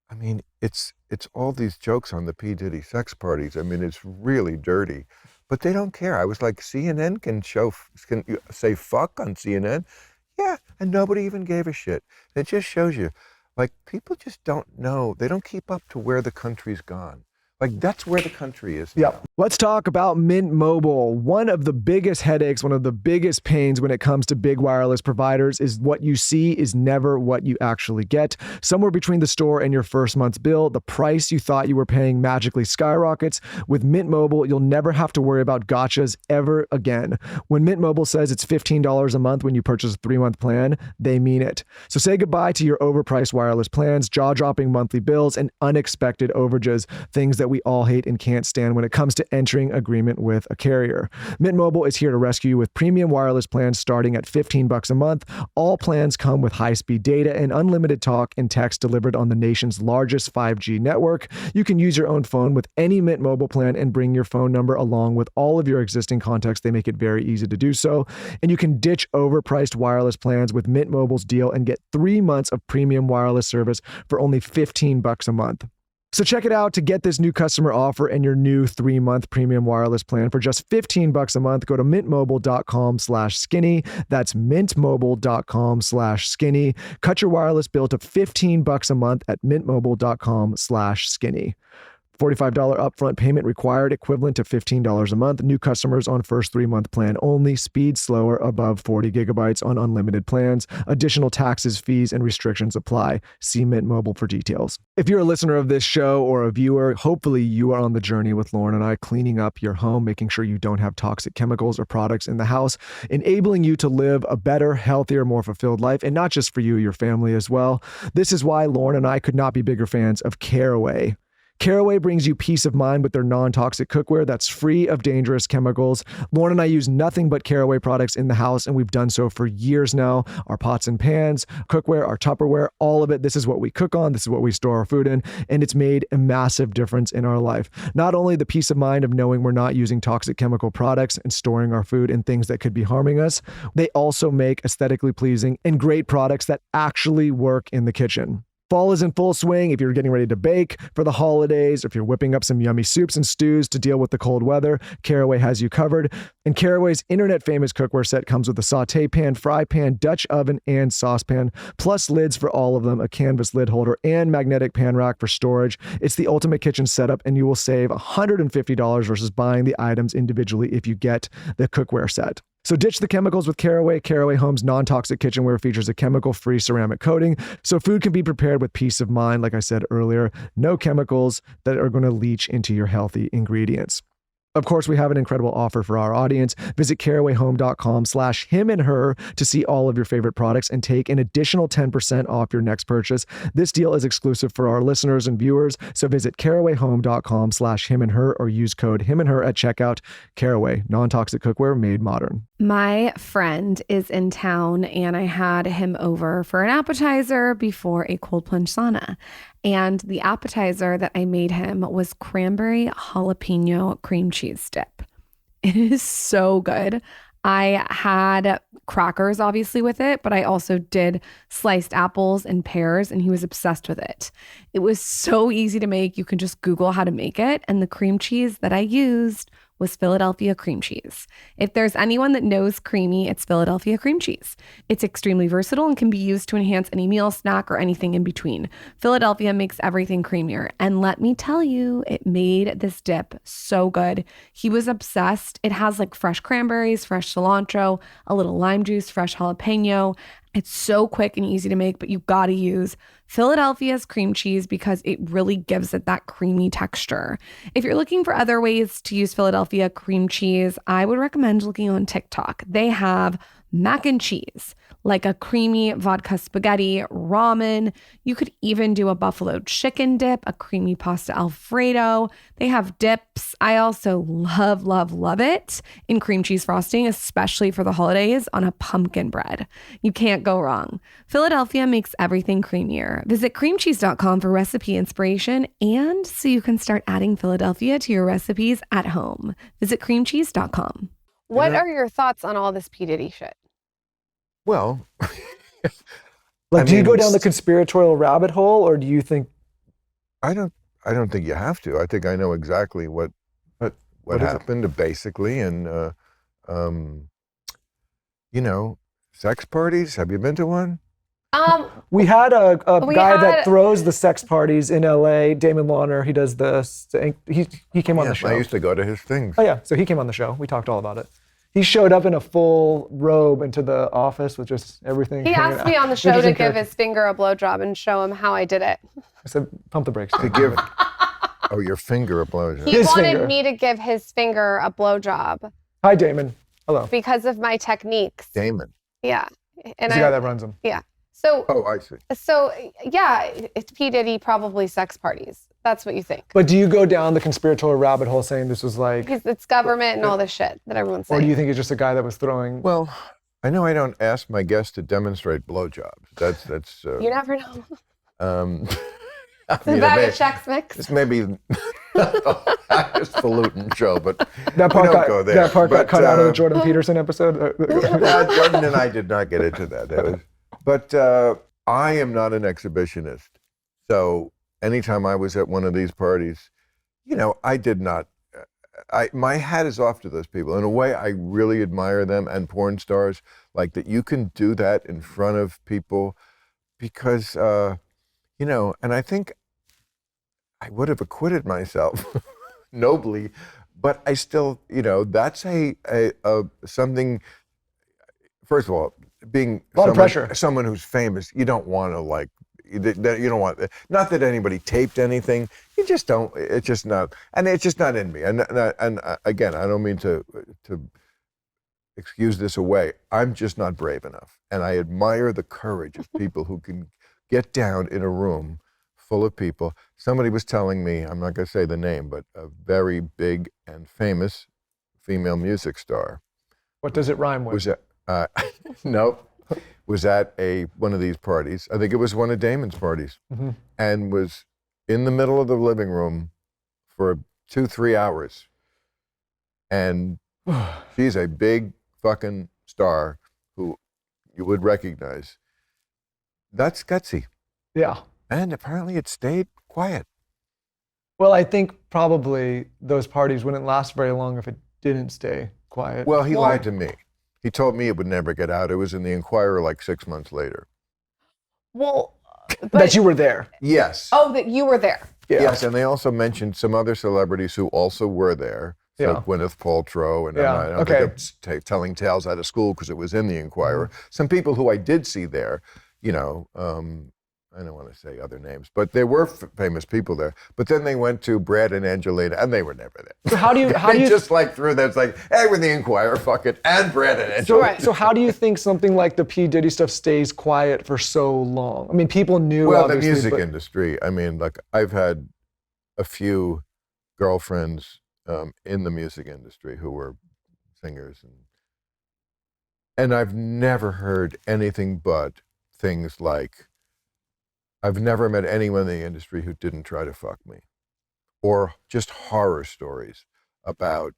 I mean, it's all these jokes on the P. Diddy sex parties. I mean, it's really dirty, but they don't care. I was like, CNN can say fuck on CNN? Yeah, and nobody even gave a shit. It just shows you, like, people just don't know. They don't keep up to where the country's gone. Like, that's where the country is now. Let's talk about Mint Mobile. One of the biggest headaches, one of the biggest pains when it comes to big wireless providers is what you see is never what you actually get. Somewhere between the store and your first month's bill, the price you thought you were paying magically skyrockets. With Mint Mobile, you'll never have to worry about gotchas ever again. When Mint Mobile says it's $15 a month when you purchase a 3-month plan, they mean it. So say goodbye to your overpriced wireless plans, jaw-dropping monthly bills, and unexpected overages, things that we all hate and can't stand when it comes to entering agreement with a carrier. Mint Mobile is here to rescue you with premium wireless plans starting at $15 a month. All plans come with high-speed data and unlimited talk and text delivered on the nation's largest 5G network. You can use your own phone with any Mint Mobile plan and bring your phone number along with all of your existing contacts. They make it very easy to do so. And you can ditch overpriced wireless plans with Mint Mobile's deal and get 3 months of premium wireless service for only $15 a month. So check it out to get this new customer offer and your new 3-month premium wireless plan for just $15 a month. Go to mintmobile.com/skinny. That's mintmobile.com/skinny. Cut your wireless bill to $15 a month at mintmobile.com/skinny. $45 upfront payment required, equivalent to $15 a month. New customers on first 3-month plan only. Speed slower above 40 gigabytes on unlimited plans. Additional taxes, fees, and restrictions apply. See Mint Mobile for details. If you're a listener of this show or a viewer, hopefully you are on the journey with Lauren and I, cleaning up your home, making sure you don't have toxic chemicals or products in the house, enabling you to live a better, healthier, more fulfilled life, and not just for you, your family as well. This is why Lauren and I could not be bigger fans of Caraway. Caraway brings you peace of mind with their non-toxic cookware that's free of dangerous chemicals. Lauren and I use nothing but Caraway products in the house, and we've done so for years now. Our pots and pans, cookware, our Tupperware, all of it. This is what we cook on. This is what we store our food in, and it's made a massive difference in our life. Not only the peace of mind of knowing we're not using toxic chemical products and storing our food in things that could be harming us, they also make aesthetically pleasing and great products that actually work in the kitchen. Fall is in full swing. If you're getting ready to bake for the holidays, or if you're whipping up some yummy soups and stews to deal with the cold weather, Caraway has you covered. And Caraway's internet famous cookware set comes with a saute pan, fry pan, Dutch oven, and saucepan, plus lids for all of them, a canvas lid holder, and magnetic pan rack for storage. It's the ultimate kitchen setup, and you will save $150 versus buying the items individually if you get the cookware set. So ditch the chemicals with Caraway. Caraway Home's non-toxic kitchenware features a chemical-free ceramic coating, so food can be prepared with peace of mind. Like I said earlier, no chemicals that are going to leach into your healthy ingredients. Of course, we have an incredible offer for our audience. Visit carawayhome.com/himandher to see all of your favorite products and take an additional 10% off your next purchase. This deal is exclusive for our listeners and viewers, so visit carawayhome.com/himandher or use code himandher at checkout. Caraway, non-toxic cookware made modern. My friend is in town, and I had him over for an appetizer before a cold plunge sauna. And the appetizer that I made him was cranberry jalapeno cream cheese dip. It is so good. I had crackers, obviously, with it, but I also did sliced apples and pears, and he was obsessed with it. It was so easy to make. You can just Google how to make it. And the cream cheese that I used was Philadelphia cream cheese. If there's anyone that knows creamy, it's Philadelphia cream cheese. It's extremely versatile and can be used to enhance any meal, snack, or anything in between. Philadelphia makes everything creamier. And let me tell you, it made this dip so good. He was obsessed. It has like fresh cranberries, fresh cilantro, a little lime juice, fresh jalapeno. It's so quick and easy to make, but you gotta use Philadelphia's cream cheese because it really gives it that creamy texture. If you're looking for other ways to use Philadelphia cream cheese, I would recommend looking on TikTok. They have mac and cheese, like a creamy vodka spaghetti, ramen. You could even do a buffalo chicken dip, a creamy pasta Alfredo. They have dips. I also love it in cream cheese frosting, especially for the holidays on a pumpkin bread. You can't go wrong. Philadelphia makes everything creamier. Visit creamcheese.com for recipe inspiration and so you can start adding Philadelphia to your recipes at home. Visit creamcheese.com. What are your thoughts on all this P. Diddy shit? Well, Do you go down the conspiratorial rabbit hole, or do you think? I don't think you have to. I think I know exactly what happened, basically, and sex parties. Have you been to one? We had a guy that throws the sex parties in LA, Damon Lawner. He does this. He came on the show. I used to go to his things. Oh yeah, so he came on the show. We talked all about it. He showed up in a full robe into the office with just everything. He asked me on the show to give his finger a blowjob and show him how I did it. I said, pump the brakes. To give your finger a blowjob. He wanted me to give his finger a blowjob. Hi, Damon. Hello. Because of my techniques. Damon. Yeah. And He's the guy that runs them. Yeah. So. Oh, I see. So yeah, it's P. Diddy, probably sex parties. That's what you think. But do you go down the conspiratorial rabbit hole saying this was like? Because it's government and all this shit that everyone's saying. Or do you think it's just a guy that was throwing? Well, I know I don't ask my guests to demonstrate blowjobs. That's. You never know. It's a bag of Chex Mix. This may be highfalutin show, but that part go there. That part got cut out of the Jordan Peterson episode. Jordan and I did not get into that. But I am not an exhibitionist, so anytime I was at one of these parties, I did not. My hat is off to those people. In a way, I really admire them and porn stars, like that you can do that in front of people, because and I think I would have acquitted myself nobly, but I still, that's a something. First of all, being A lot of pressure. someone who's famous, you don't want to you don't want, not that anybody taped anything. You just don't. It's just not, and it's just not in me. And again, I don't mean to excuse this away. I'm just not brave enough, and I admire the courage of people who can get down in a room full of people. Somebody was telling me, I'm not going to say the name, but a very big and famous female music star. What does it rhyme with? Was nope. Was at one of these parties. I think it was one of Damon's parties, and was in the middle of the living room for 2-3 hours. And she's a big fucking star who you would recognize. That's gutsy. Yeah. And apparently it stayed quiet. Well, I think probably those parties wouldn't last very long if it didn't stay quiet. Well, he lied to me. He told me it would never get out. It was in the Inquirer like 6 months later. Well, that you were there. Yes. Oh, that you were there. Yeah. Yes, and they also mentioned some other celebrities who also were there. So Yeah. Gwyneth Paltrow, and Yeah, I don't okay. think I'm telling tales out of school because it was in the Inquirer. Some people who I did see there, I don't want to say other names, but there were famous people there. But then they went to Brad and Angelina, and they were never there. So how do you just threw that? It's like, hey, we're the Inquirer, fuck it, and Brad and Angelina. So how do you think something like the P. Diddy stuff stays quiet for so long? I mean, people knew. Well, the obviously, music but... industry. I mean, I've had a few girlfriends in the music industry who were singers, and I've never heard anything but things like, I've never met anyone in the industry who didn't try to fuck me, or just horror stories about,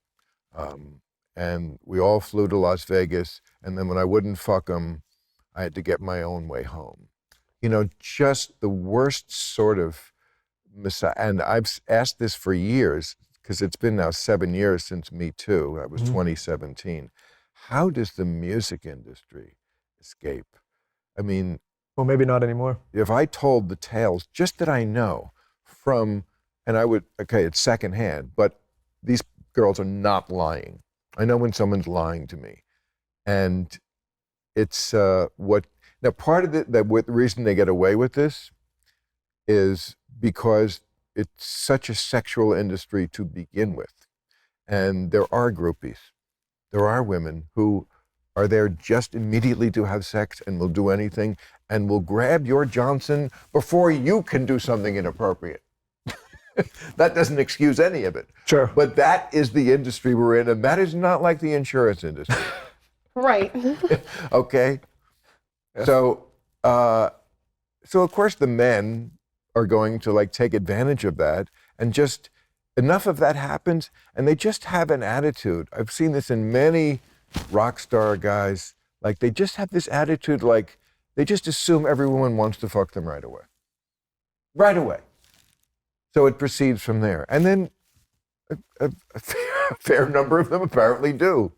and we all flew to Las Vegas, and then when I wouldn't fuck them, I had to get my own way home. Just the worst sort of and I've asked this for years, because it's been now 7 years since Me Too. That was 2017. How does the music industry escape? I mean, Well, maybe not anymore. if I told the tales just that I know from, and I would, okay, it's secondhand, but these girls are not lying. I know when someone's lying to me. And it's now part of the reason they get away with this is because it's such a sexual industry to begin with. And there are groupies. There are women who are there just immediately to have sex and will do anything and will grab your Johnson before you can do something inappropriate. That doesn't excuse any of it. Sure. But that is the industry we're in, and that is not like the insurance industry. Right. Okay? Yeah. So of course the men are going to take advantage of that, and just enough of that happens, and they just have an attitude. I've seen this in many rock star guys. They just have this attitude, they just assume every woman wants to fuck them right away. Right away. So it proceeds from there. And then a fair number of them apparently do.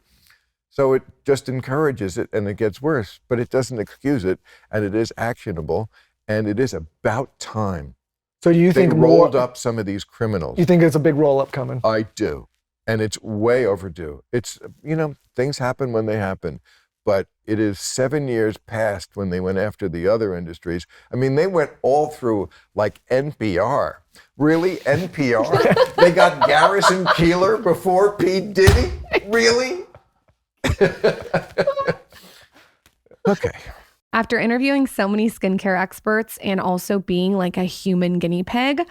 So it just encourages it, and it gets worse, but it doesn't excuse it, and it is actionable, and it is about time. So do you think they rolled up some of these criminals? You think there's a big roll up coming? I do. And it's way overdue. It's, things happen when they happen. But it is 7 years past when they went after the other industries. I mean, they went all through NPR. Really? NPR? They got Garrison Keillor before P. Diddy? Really? Okay. After interviewing so many skincare experts and also being like a human guinea pig,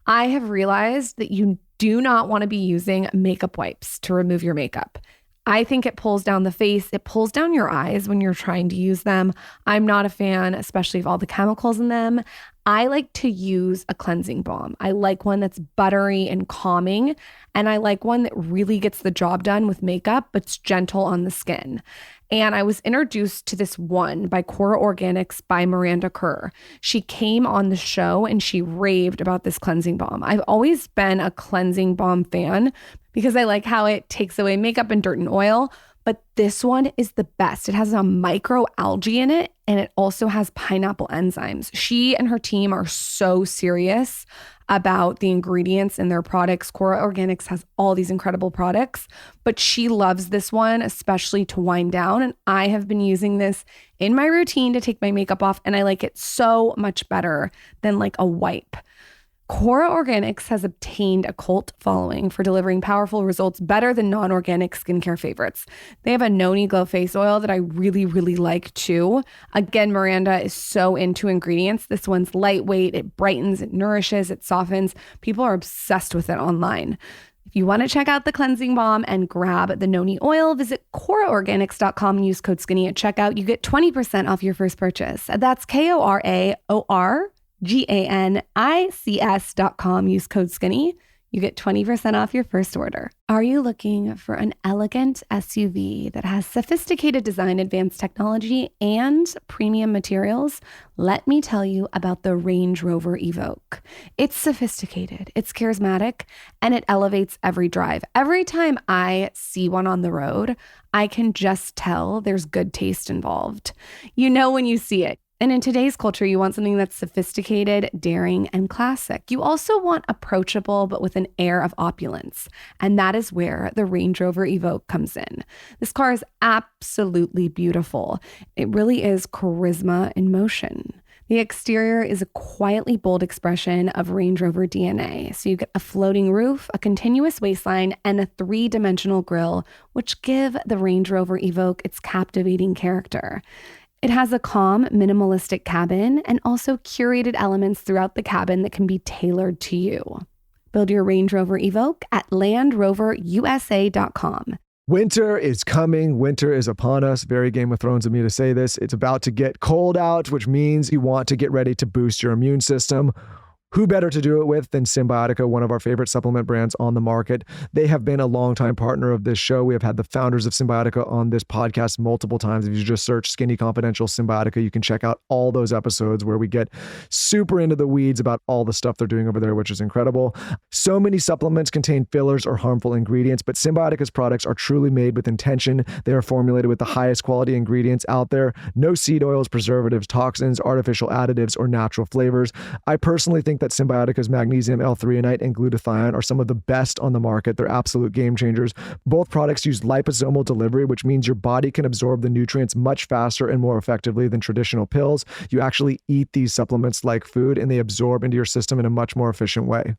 I have realized that you do not want to be using makeup wipes to remove your makeup. I think it pulls down the face. It pulls down your eyes when you're trying to use them. I'm not a fan, especially of all the chemicals in them. I like to use a cleansing balm. I like one that's buttery and calming. And I like one that really gets the job done with makeup, but's gentle on the skin. And I was introduced to this one by Cora Organics by Miranda Kerr. She came on the show and she raved about this cleansing balm. I've always been a cleansing balm fan because I like how it takes away makeup and dirt and oil. but this one is the best. It has a microalgae in it, and it also has pineapple enzymes. She and her team are so serious about the ingredients in their products. Cora Organics has all these incredible products, but she loves this one, especially to wind down. And I have been using this in my routine to take my makeup off, and I like it so much better than like a wipe. Cora Organics has obtained a cult following for delivering powerful results better than non-organic skincare favorites. They have a Noni Glow face oil that I really, really like too. Again, Miranda is so into ingredients. This one's lightweight, it brightens, it nourishes, it softens. People are obsessed with it online. If you want to check out the cleansing balm and grab the Noni oil, visit CoraOrganics.com and use code SKINNY at checkout. You get 20% off your first purchase. That's KoraOrganics.com. Use code SKINNY. You get 20% off your first order. Are you looking for an elegant SUV that has sophisticated design, advanced technology, and premium materials? Let me tell you about the Range Rover Evoque. It's sophisticated, it's charismatic, and it elevates every drive. Every time I see one on the road, I can just tell there's good taste involved. You know when you see it. And in today's culture, you want something that's sophisticated, daring, and classic. You also want approachable, but with an air of opulence. And that is where the Range Rover Evoque comes in. This car is absolutely beautiful. It really is charisma in motion. The exterior is a quietly bold expression of Range Rover DNA. So you get a floating roof, a continuous waistline, and a 3-dimensional grille, which give the Range Rover Evoque its captivating character. It has a calm, minimalistic cabin and also curated elements throughout the cabin that can be tailored to you. Build your Range Rover Evoque at LandRoverUSA.com. Winter is coming. Winter is upon us. Very Game of Thrones of me to say this. It's about to get cold out, which means you want to get ready to boost your immune system. Who better to do it with than Symbiotica, one of our favorite supplement brands on the market. They have been a longtime partner of this show. We have had the founders of Symbiotica on this podcast multiple times. If you just search Skinny Confidential Symbiotica, you can check out all those episodes where we get super into the weeds about all the stuff they're doing over there, which is incredible. So many supplements contain fillers or harmful ingredients, but Symbiotica's products are truly made with intention. They are formulated with the highest quality ingredients out there. No seed oils, preservatives, toxins, artificial additives, or natural flavors. I personally think that Symbiotica's magnesium L-threonate and glutathione are some of the best on the market. They're absolute game changers. Both products use liposomal delivery, which means your body can absorb the nutrients much faster and more effectively than traditional pills. You actually eat these supplements like food, and they absorb into your system in a much more efficient way.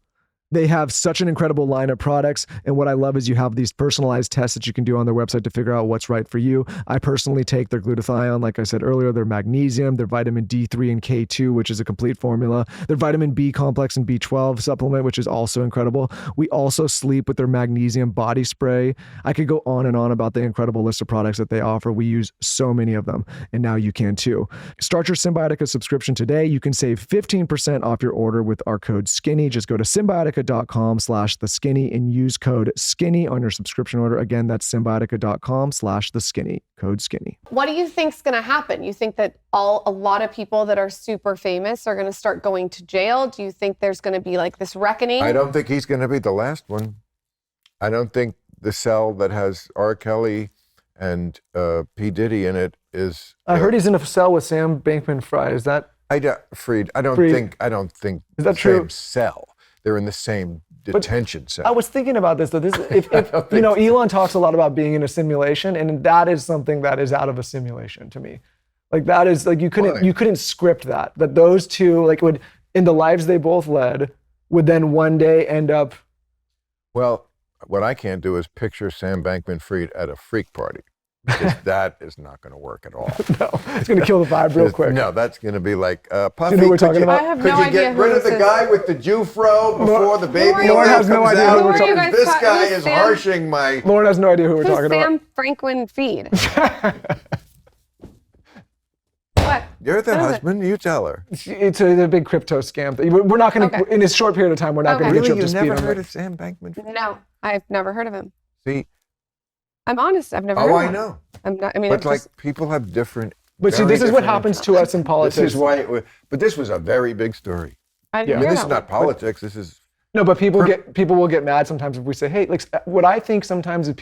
They have such an incredible line of products. And what I love is you have these personalized tests that you can do on their website to figure out what's right for you. I personally take their glutathione, like I said earlier, their magnesium, their vitamin D3 and K2, which is a complete formula, their vitamin B complex and B12 supplement, which is also incredible. We also sleep with their magnesium body spray. I could go on and on about the incredible list of products that they offer. We use so many of them, and now you can too. Start your Symbiotica subscription today. You can save 15% off your order with our code SKINNY. Just go to Symbiotica.com/theskinny and use code SKINNY on your subscription order. Again, that's Symbiotica.com/theskinny, code SKINNY. What do you think's going to happen? You think that a lot of people that are super famous are going to start going to jail? Do you think there's going to be like this reckoning? I don't think he's going to be the last one. I don't think the cell that has R. Kelly and P. Diddy in it is. I heard he's in a cell with Sam Bankman-Fried. Is that Fried? I don't think. Is that the true? Same cell. They're in the same detention cell. I was thinking about this though. If you know, Elon talks a lot about being in a simulation, and that is something that is out of a simulation to me. Like that is like you couldn't script that. That those two like would in the lives they both led would then one day end up. Well, what I can't do is picture Sam Bankman-Fried at a freak party. Because that is not going to work at all. No, it's going to kill the vibe real quick. No, that's going to be like, Puffy, you know what we're talking about? I have could no you idea get who rid of this the is. guy with the Jew fro before the baby Lauren oil has no comes idea out? who we're talking about. This guy Who's is Sam? harshing my... Lauren has no idea who we're Who's talking Sam about. Bankman-Fried? What? You're the What is it? husband, you tell her. It's a big crypto scam. We're not going to, Okay. in a short period of time, we're not going to Okay. get you Really, up to you speed never on heard it. of Sam Bankman-Fried? No, I've never heard of him. See, I'm honest, I've never heard oh, of I him. know. I'm not, I mean, But it's like, just, people have different... But see, very this is what different happens to us in This politics. is why but this was a very big story. I Yeah. didn't I hear mean, this that is not one. politics, this is No, but people will get mad sometimes if we say, hey, like what I think sometimes is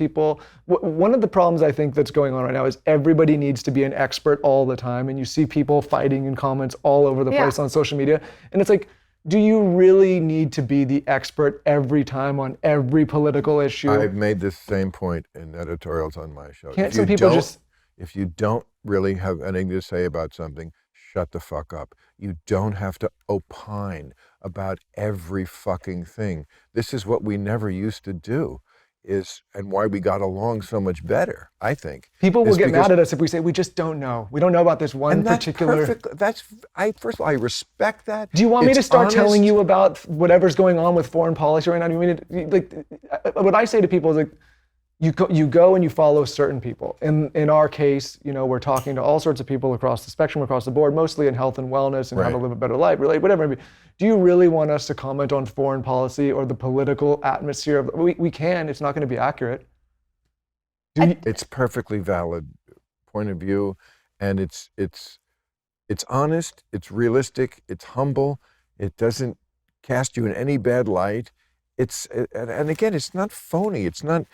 one of the problems I think that's going on right now is everybody needs to be an expert all the time. And you see people fighting in comments all over the place on social media. And it's like, do you really need to be the expert every time on every political issue? I've made this same point in editorials on my show. Can't some people just... If you don't really have anything to say about something, shut the fuck up. You don't have to opine about every fucking thing. This is what we never used to do, and why we got along so much better, I think. People will get mad at us if we say, we just don't know. We don't know about this one particular... First of all, I respect that. Do you want me to start telling you about whatever's going on with foreign policy right now? Do you want me to, like, what I say to people is like, you go and you follow certain people. In our case, we're talking to all sorts of people across the spectrum, across the board, mostly in health and wellness and how to live a better life, really, whatever it may be. Do you really want us to comment on foreign policy or the political atmosphere? We can. It's not going to be accurate. It's perfectly valid point of view, and it's honest, it's realistic, it's humble, it doesn't cast you in any bad light. And again, it's not phony. It's not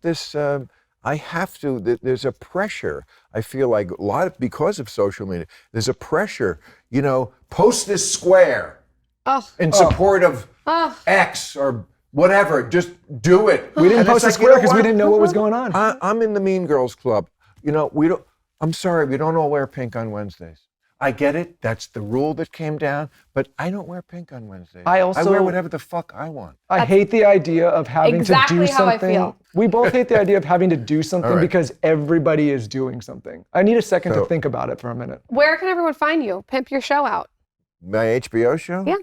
this, there's a pressure. I feel like because of social media, there's a pressure, post this square in support of X or whatever, just do it. We didn't post a square because we didn't know what was going on. I'm in the Mean Girls Club. I'm sorry, we don't all wear pink on Wednesdays. I get it. That's the rule that came down, but I don't wear pink on Wednesdays. I wear whatever the fuck I want. I hate the idea of having to do something. Exactly how I feel. We both hate the idea of having to do something because everybody is doing something. I need a second to think about it for a minute. Where can everyone find you? Pimp your show out. My HBO show? Yeah.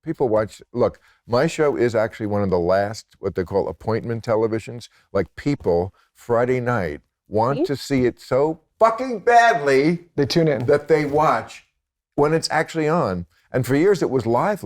People watch, look, my show is actually one of the last, what they call appointment televisions. Like people, Friday night, want to see it so fucking badly, they tune in, that they watch when it's actually on. And for years it was live.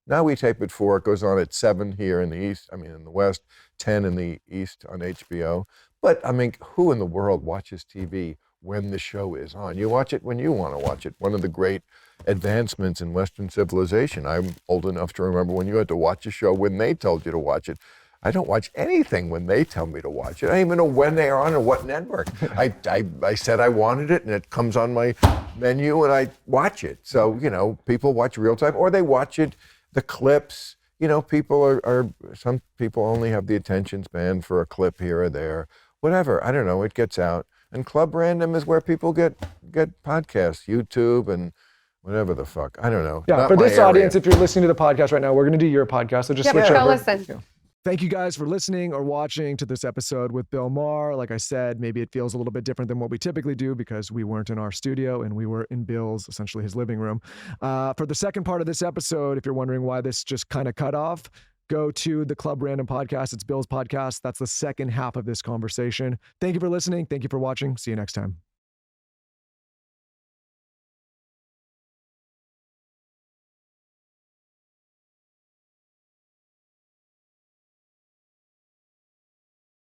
Now we tape at 4, it goes on at 7 here in the West, 10 in the East on HBO. But I mean, who in the world watches TV when the show is on? You watch it when you want to watch it. One of the great advancements in Western civilization. I'm old enough to remember when you had to watch a show when they told you to watch it. I don't watch anything when they tell me to watch it. I don't even know when they are on or what network. I said I wanted it, and it comes on my menu, and I watch it. So, people watch real time, or they watch it, the clips. People some people only have the attention span for a clip here or there. Whatever, I don't know, it gets out. And Club Random is where people get podcasts, YouTube and whatever the fuck. I don't know. Yeah, for this audience, if you're listening to the podcast right now, we're going to do your podcast, so just switch over. Go listen. Yeah. Thank you guys for listening or watching to this episode with Bill Maher. Like I said, maybe it feels a little bit different than what we typically do because we weren't in our studio and we were in Bill's, essentially his living room. For the second part of this episode, if you're wondering why this just kind of cut off, go to the Club Random podcast. It's Bill's podcast. That's the second half of this conversation. Thank you for listening. Thank you for watching. See you next time.